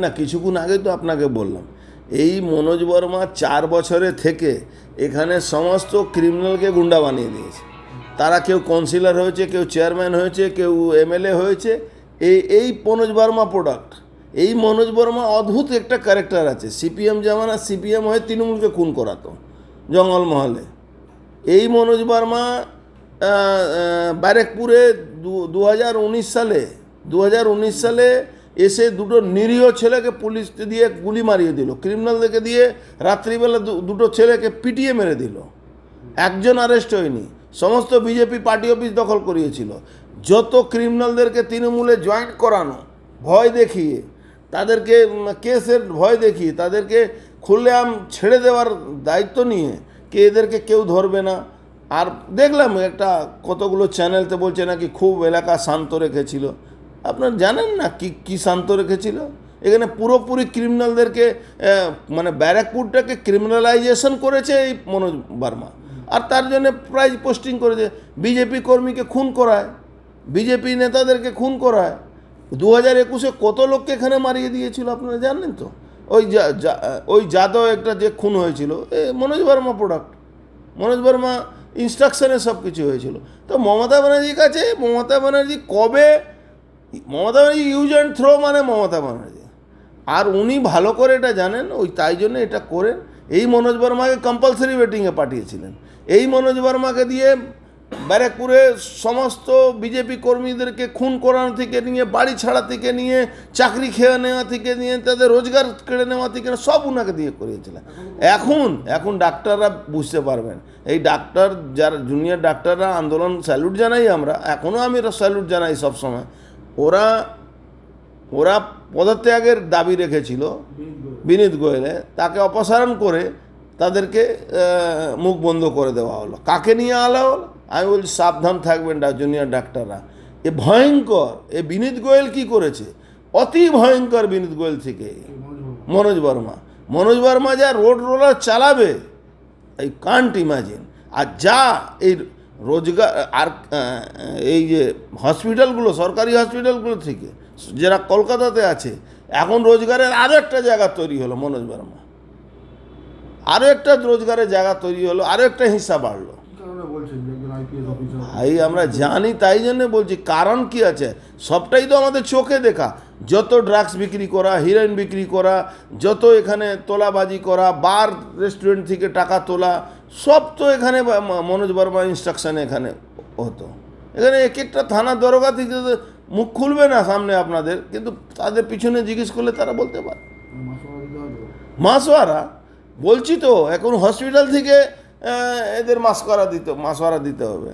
না, কিছুক্ষণ আগে তো আপনাকে বললাম, এই মনোজ বর্মা 4 বছরে থেকে এখানে সমস্ত ক্রিমিনালকে গুন্ডা বানিয়ে দিয়েছে। তারা কেউ কাউন্সিলর হয়েছে, কেউ চেয়ারম্যান হয়েছে, কেউ এমএলএ হয়েছে। এই মনোজ বর্মা প্রোডাক্ট। এই মনোজ বর্মা অদ্ভুত একটা ক্যারেক্টার আছে। সিপিএম জামানা সিপিএম হয়ে তৃণমূলকে খুন করাতো জঙ্গলমহলে। এই মনোজ বর্মা ব্যারেকপুরে 2019 সালে এসে দুটো নিরীহ ছেলেকে পুলিশ দিয়ে গুলি মারিয়ে দিল। ক্রিমিনালদেরকে দিয়ে রাত্রিবেলা দুটো ছেলেকে পিটিয়ে মেরে দিল। একজন অ্যারেস্ট হয়নি। সমস্ত বিজেপি পার্টি অফিস দখল করিয়েছিল। যত ক্রিমিনালদেরকে তৃণমূলে জয়েন করানো, ভয় দেখিয়ে, তাদেরকে কেসের ভয় দেখিয়ে, তাদেরকে খুললেআম ছেড়ে দেওয়ার দায়িত্ব নিয়ে এদেরকে কেউ ধরবে না। আর দেখলাম একটা কতগুলো চ্যানেলতে বলছে নাকি খুব এলাকা শান্ত রেখেছিল। আপনারা জানেন না কি শান্ত রেখেছিল? এখানে পুরোপুরি ক্রিমিনালদেরকে মানে ব্যারাকপুরটাকে ক্রিমিনালাইজেশন করেছে এই মনোজ বর্মা। আর তার জন্য প্রাইজ পোস্টিং করেছে। বিজেপি কর্মীকে খুন করায়, বিজেপি নেতাদেরকে খুন করায়। 2021-এ কত লোককে এখানে মারিয়ে দিয়েছিল আপনারা জানেন তো? ওই যাদব একটা যে খুন হয়েছিল, মনোজ বর্মা প্রোডাক্ট। মনোজ বর্মা ইনস্ট্রাকশনে সব কিছু হয়েছিল। তো মমতা ব্যানার্জির কাছে Mamata Banerjee use and throw মানে মমতা ব্যানার্জি। আর উনি ভালো করে এটা জানেন, তাই জন্য এটা করেন। এই মনোজ বর্মাকে কম্পালসারি ওয়েটিংয়ে পাঠিয়েছিলেন। এই মনোজ বর্মাকে দিয়ে ব্যারাকপুরে সমস্ত বিজেপি কর্মীদেরকে খুন করানো থেকে নিয়ে, বাড়ি ছাড়া থেকে নিয়ে, চাকরি খেয়ে নেওয়া থেকে নিয়ে, তাদের রোজগার কেড়ে নেওয়া থেকে সব উনাকে দিয়ে করিয়েছিলেন। এখন ডাক্তাররা বুঝতে পারবেন। এই ডাক্তার যারা জুনিয়র ডাক্তাররা আন্দোলন স্যালুট জানাই আমরা, এখনও আমি স্যালুট জানাই সবসময়। ওরা পদত্যাগের দাবি রেখেছিল বিনীত গোয়েলে, তাকে অপসারণ করে তাদেরকে মুখ বন্ধ করে দেওয়া হলো। কাকে নিয়ে আলা হলো? আমি বলছি সাবধান থাকবেন জুনিয়র ডাক্তাররা। এ ভয়ঙ্কর। এ বিনীত গোয়েল কি করেছে? অতি ভয়ঙ্কর বিনীত গোয়েল থেকে মনোজ বর্মা যা রোড রোলার চালাবে, এই কান্ট ইমাজিন। আর যা এই রোজগার, আর এই যে হসপিটালগুলো, সরকারি হসপিটালগুলো থেকে যারা কলকাতাতে আছে, এখন রোজগারের আরও একটা জায়গা তৈরি হলো মনোজ বর্মা। আরও একটা রোজগারের জায়গা তৈরি হলো, আরও একটা হিসাব বাড়লো। ভাই আমরা জানি, তাই জন্য বলছি। কারণ কি আছে? সবটাই তো আমাদের চোখে দেখা। যত ড্রাগস বিক্রি করা, হিরোইন বিক্রি করা, যত এখানে তোলাবাজি করা, বার রেস্টুরেন্ট থেকে টাকা তোলা, সব তো এখানে মনোজ বর্মা ইনস্ট্রাকশানে এখানে হতো। এখানে এক একটা থানা দরগা থেকে মুখ খুলবে না সামনে আপনাদের, কিন্তু তাদের পিছনে জিজ্ঞেস করলে তারা বলতে পারে। মাসওয়ারা বলছি তো, এখন হসপিটাল থেকে এদের মাসওয়ারা দিতে হবে।